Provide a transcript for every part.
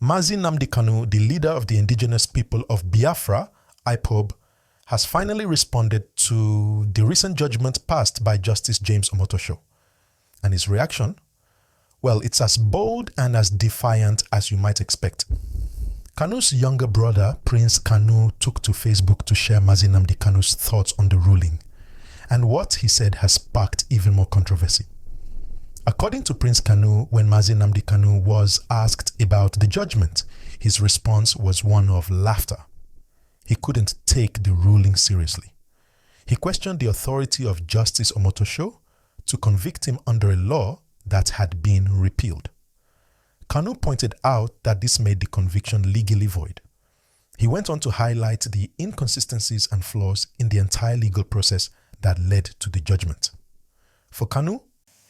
Mazi Nnamdi Kanu, the leader of the indigenous people of Biafra, IPOB, has finally responded to the recent judgment passed by Justice James Omotosho. And his reaction? Well, it's as bold and as defiant as you might expect. Kanu's younger brother, Prince Kanu, took to Facebook to share Mazi Nnamdi Kanu's thoughts on the ruling. And what he said has sparked even more controversy. According to Prince Kanu, when Mazi Nnamdi Kanu was asked about the judgment, his response was one of laughter. He couldn't take the ruling seriously. He questioned the authority of Justice Omotosho to convict him under a law that had been repealed. Kanu pointed out that this made the conviction legally void. He went on to highlight the inconsistencies and flaws in the entire legal process that led to the judgment. For Kanu,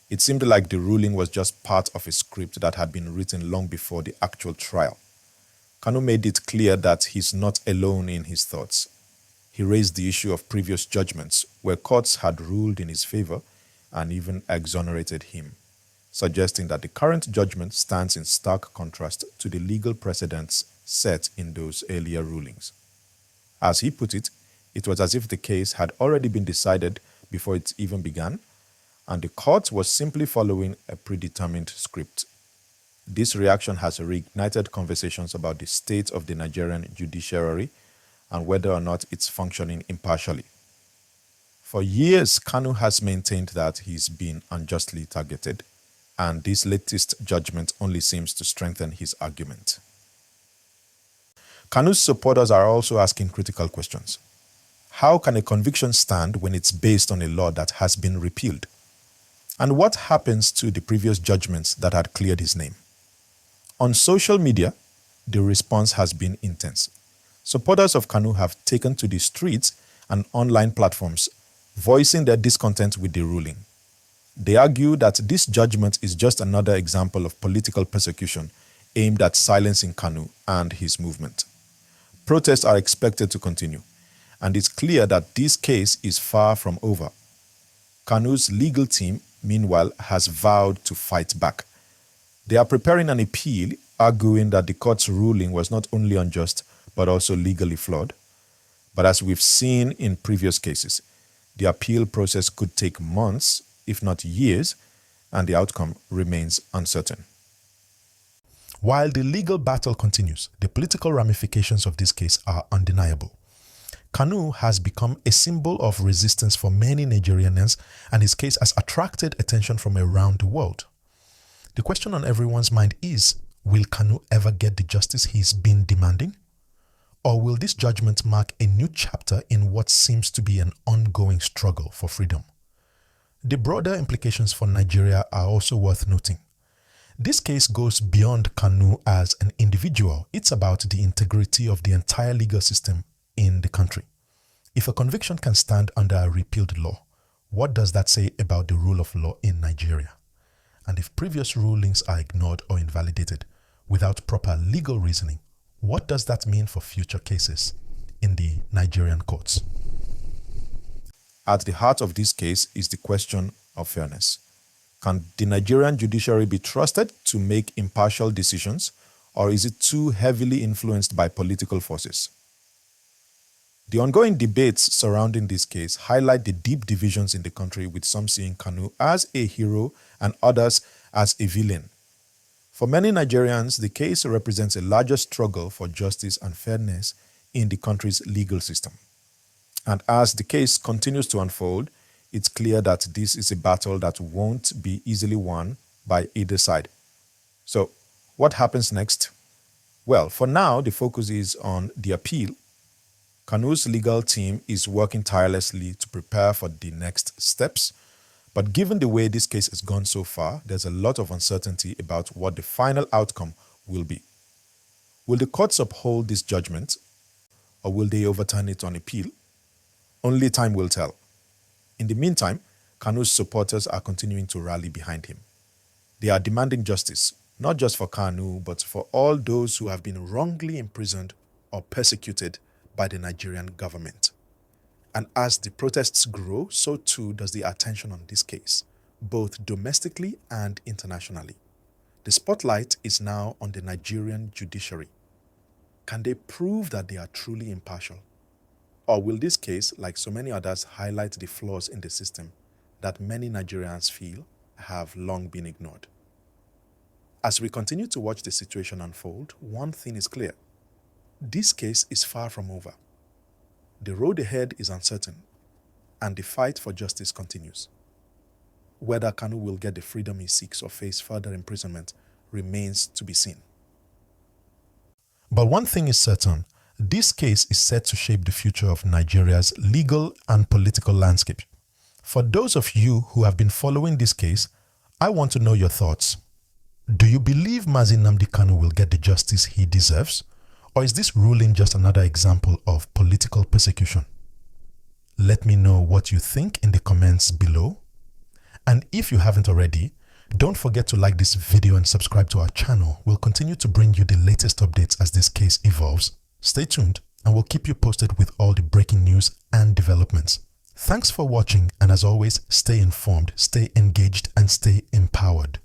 it seemed like the ruling was just part of a script that had been written long before the actual trial. Kanu made it clear that he's not alone in his thoughts. He raised the issue of previous judgments where courts had ruled in his favor and even exonerated him, suggesting that the current judgment stands in stark contrast to the legal precedents set in those earlier rulings. As he put it, it was as if the case had already been decided before it even began, and the court was simply following a predetermined script. This reaction has reignited conversations about the state of the Nigerian judiciary and whether or not it's functioning impartially. For years, Kanu has maintained that he's been unjustly targeted, and this latest judgment only seems to strengthen his argument. Kanu's supporters are also asking critical questions. How can a conviction stand when it's based on a law that has been repealed? And what happens to the previous judgments that had cleared his name? On social media, the response has been intense. Supporters of Kanu have taken to the streets and online platforms, voicing their discontent with the ruling. They argue that this judgment is just another example of political persecution aimed at silencing Kanu and his movement. Protests are expected to continue, and it's clear that this case is far from over. Kanu's legal team, meanwhile, has vowed to fight back. They are preparing an appeal, arguing that the court's ruling was not only unjust, but also legally flawed. But as we've seen in previous cases, the appeal process could take months, if not years, and the outcome remains uncertain. While the legal battle continues, the political ramifications of this case are undeniable. Kanu has become a symbol of resistance for many Nigerians, and his case has attracted attention from around the world. The question on everyone's mind is, will Kanu ever get the justice he's been demanding? Or will this judgment mark a new chapter in what seems to be an ongoing struggle for freedom? The broader implications for Nigeria are also worth noting. This case goes beyond Kanu as an individual. It's about the integrity of the entire legal system in the country. If a conviction can stand under a repealed law, what does that say about the rule of law in Nigeria? And if previous rulings are ignored or invalidated without proper legal reasoning, what does that mean for future cases in the Nigerian courts? At the heart of this case is the question of fairness. Can the Nigerian judiciary be trusted to make impartial decisions, or is it too heavily influenced by political forces? The ongoing debates surrounding this case highlight the deep divisions in the country, with some seeing Kanu as a hero and others as a villain. For many Nigerians, the case represents a larger struggle for justice and fairness in the country's legal system. And as the case continues to unfold, it's clear that this is a battle that won't be easily won by either side. So, what happens next? Well, for now, the focus is on the appeal. Kanu's legal team is working tirelessly to prepare for the next steps, but given the way this case has gone so far, there's a lot of uncertainty about what the final outcome will be. Will the courts uphold this judgment, or will they overturn it on appeal? Only time will tell. In the meantime, Kanu's supporters are continuing to rally behind him. They are demanding justice, not just for Kanu, but for all those who have been wrongly imprisoned or persecuted by the Nigerian government. And as the protests grow, so too does the attention on this case, both domestically and internationally. The spotlight is now on the Nigerian judiciary. Can they prove that they are truly impartial? Or will this case, like so many others, highlight the flaws in the system that many Nigerians feel have long been ignored? As we continue to watch the situation unfold, one thing is clear. This case is far from over. The road ahead is uncertain, and the fight for justice continues. Whether Kanu will get the freedom he seeks or face further imprisonment remains to be seen. But one thing is certain, this case is set to shape the future of Nigeria's legal and political landscape. For those of you who have been following this case, I want to know your thoughts. Do you believe Mazi Nnamdi Kanu will get the justice he deserves? Or is this ruling just another example of political persecution? Let me know what you think in the comments below. And if you haven't already, don't forget to like this video and subscribe to our channel. We'll continue to bring you the latest updates as this case evolves. Stay tuned and we'll keep you posted with all the breaking news and developments. Thanks for watching, and as always, stay informed, stay engaged, and stay empowered.